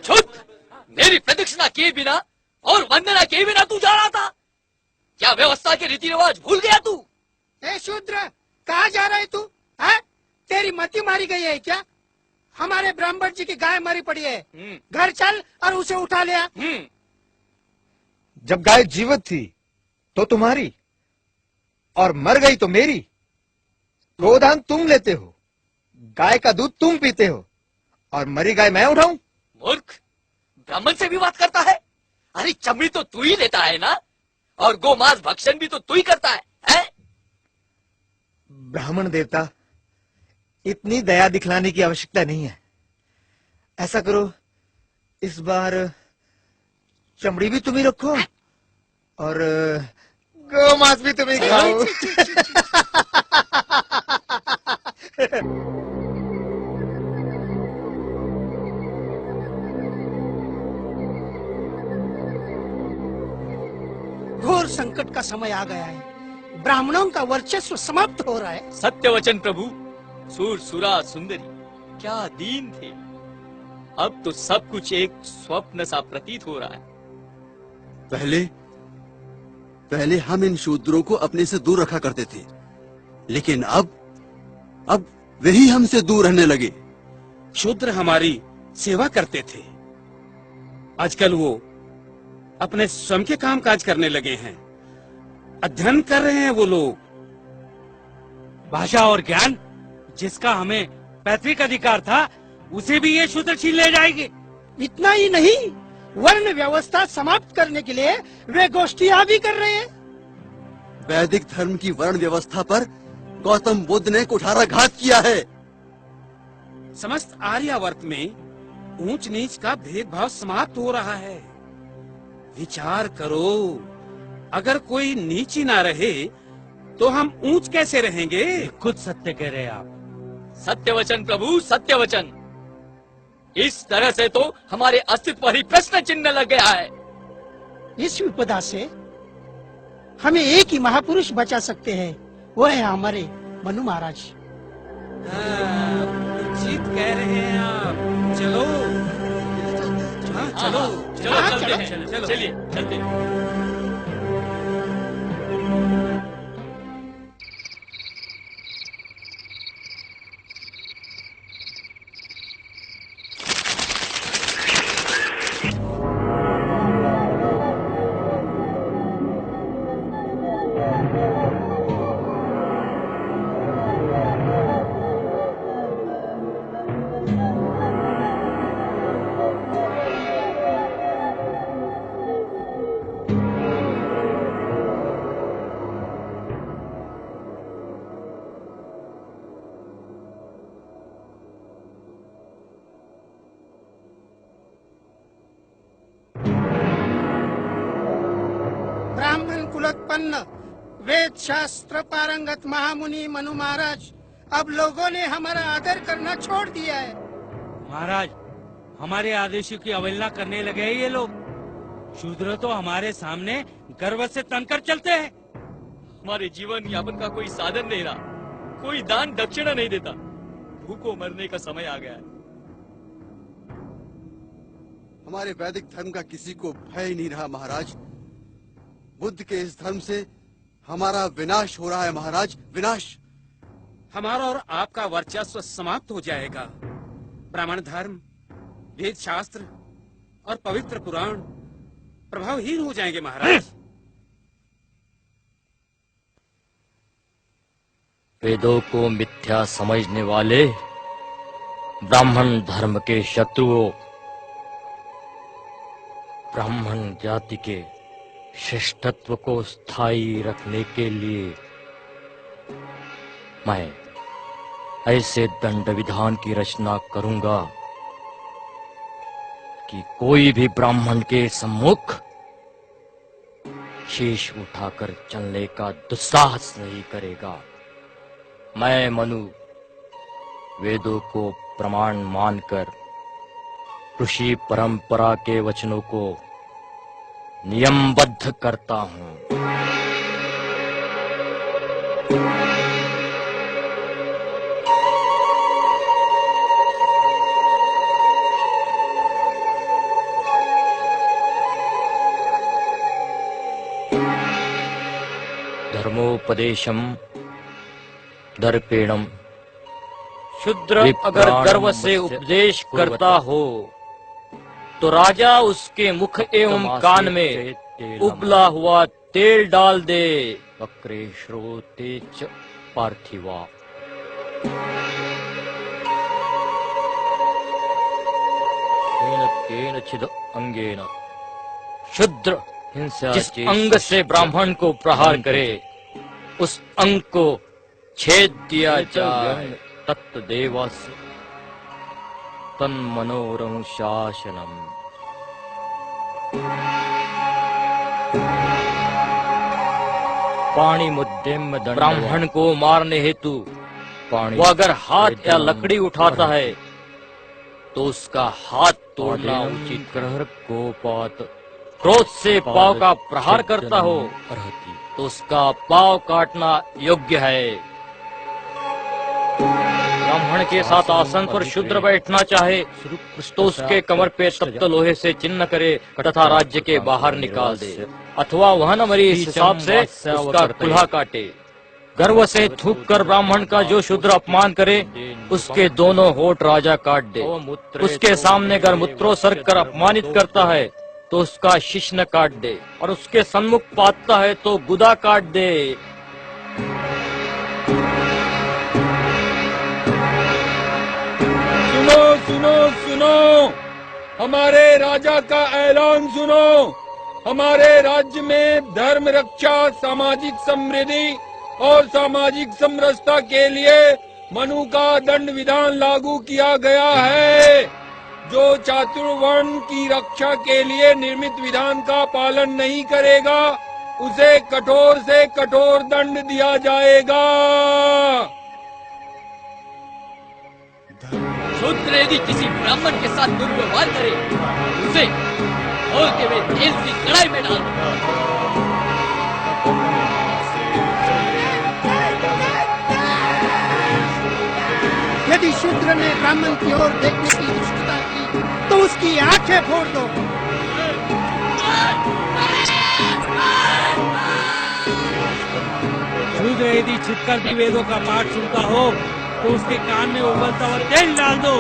चुप! मेरी प्रदक्षिणा किए बिना और वंदना किए बिना तू जा रहा था? क्या व्यवस्था के रीति रिवाज भूल गया तू? ए शूद्र, कहाँ जा रहा है तू? है? तेरी मति मारी गई है क्या? हमारे ब्राह्मण जी की गाय मरी पड़ी है, घर चल और उसे उठा लिया। जब गाय जीवित थी तो तुम्हारी, और मर गई तो मेरी। गोदान तुम लेते हो, गाय का दूध तुम पीते हो, और मरी गाय मैं उठाऊं? मूर्ख, ब्राह्मण से भी बात करता है? अरे चमड़ी तो तू ही लेता है ना, और गोमांस भक्षण भी तो तू ही करता है? ब्राह्मण देवता, इतनी दया दिखलाने की आवश्यकता नहीं है। ऐसा करो, इस बार चमड़ी भी तुम ही रखो और गोमांस भी तुम ही खाओ। घोर संकट का समय आ गया है, ब्राह्मणों का वर्चस्व समाप्त हो रहा है। सत्य वचन प्रभु। सूर सुरा सुंदरी क्या दीन थे, अब तो सब कुछ एक स्वप्न सा प्रतीत हो रहा है। पहले हम इन शूद्रों को अपने से दूर रखा करते थे, लेकिन अब वही हमसे दूर रहने लगे। शूद्र हमारी सेवा करते थे, आजकल वो अपने स्वयं के काम काज करने लगे हैं, अध्ययन कर रहे हैं वो लोग। भाषा और ज्ञान जिसका हमें पैतृक अधिकार था, उसे भी ये शूद्र छीन ले जाएंगे। इतना ही नहीं, वर्ण व्यवस्था समाप्त करने के लिए वे गोष्ठियां भी कर रहे हैं। वैदिक धर्म की वर्ण व्यवस्था पर गौतम बुद्ध ने कुठाराघात किया है। समस्त आर्यावर्त में ऊंच नीच का भेदभाव समाप्त हो रहा है। विचार करो, अगर कोई नीच ही ना रहे तो हम ऊंच कैसे रहेंगे? खुद सत्य कह रहे हैं आप। सत्य वचन प्रभु, सत्य वचन। इस तरह से तो हमारे अस्तित्व पर ही प्रश्न चिन्ह लग गया है। इस विपदा से हमें एक ही महापुरुष बचा सकते हैं, वो है हमारे मनु महाराज। उचित कह रहे हैं आप। चलो चलो चलते हैं, चलिए चलते हैं। ब्राह्मण कुलोत्पन्न वेद शास्त्र पारंगत महामुनि मनु महाराज, अब लोगों ने हमारा आदर करना छोड़ दिया है। महाराज, हमारे आदेशों की अवहेलना करने लगे हैं ये लोग। शूद्र तो हमारे सामने गर्व से तनकर चलते हैं। हमारे जीवन यापन का कोई साधन नहीं रहा, कोई दान दक्षिणा नहीं देता। भूखों मरने का समय आ गया है। हमारे वैदिक धर्म का किसी को भय ही नहीं रहा महाराज। बुद्ध के इस धर्म से हमारा विनाश हो रहा है महाराज, विनाश। हमारा और आपका वर्चस्व समाप्त हो जाएगा। ब्राह्मण धर्म, वेद शास्त्र और पवित्र पुराण प्रभावहीन हो जाएंगे महाराज। वेदों को मिथ्या समझने वाले ब्राह्मण धर्म के शत्रुओं, ब्राह्मण जाति के श्रेष्ठत्व को स्थायी रखने के लिए मैं ऐसे दंड विधान की रचना करूंगा कि कोई भी ब्राह्मण के सम्मुख शीश उठाकर चलने का दुस्साहस नहीं करेगा। मैं मनु वेदों को प्रमाण मानकर ऋषि परंपरा के वचनों को नियमबद्ध करता हूं। धर्मोपदेशम दर्पेणम। शूद्र अगर गर्व से उपदेश करता हो तो राजा उसके मुख एवं कान में उबला हुआ तेल डाल दे। वक्रे श्रोते च पार्थिवा। केनचिद अंगेन। शूद्र जिस अंग से ब्राह्मण को प्रहार करे उस अंग को छेद दिया जाए। तत्देवस्य तन्मनोरम शासनम। पाणी मुद्देम दंड। ब्राह्मण को मारने हेतु वो अगर हाथ या लकड़ी उठाता है तो उसका हाथ तोड़ना उचित। ग्रह गोपात। क्रोध से पाव का प्रहार करता हो तो उसका पाव काटना योग्य है। ब्राह्मण के साथ आसन पर शूद्र बैठना चाहे तो उसके कमर पे तप्त लोहे से चिन्ह करे तथा राज्य के बाहर निकाल दे, अथवा वह न मरी इस हिसाब से उसका कुल्हा काटे। गर्व से थूक कर ब्राह्मण का जो शूद्र अपमान करे उसके दोनों होठ राजा काट दे। उसके सामने अगर मूत्रोत्सर्ग कर अपमानित करता है तो उसका शिश्न काट दे, और उसके सन्मुख पातता है तो गुदा काट दे। सुनो सुनो सुनो, हमारे राजा का ऐलान सुनो। हमारे राज्य में धर्म रक्षा, सामाजिक समृद्धि और सामाजिक समरसता के लिए मनु का दंड विधान लागू किया गया है। जो चातुर्वर्ण की रक्षा के लिए निर्मित विधान का पालन नहीं करेगा उसे कठोर से कठोर दंड दिया जाएगा। शूद्र यदि किसी ब्राह्मण के साथ दुर्व्यवहार करे उसे खोलते हुए तेल की कढ़ाई में डाल दो। यदि शूद्र ने ब्राह्मण की ओर देखने की दुष्टता की तो उसकी आंखें फोड़ दो। शूद्र यदि छिपकर भी वेदों का पाठ सुनता हो तो उसके कान में उबलता हुआ तेल डाल दो।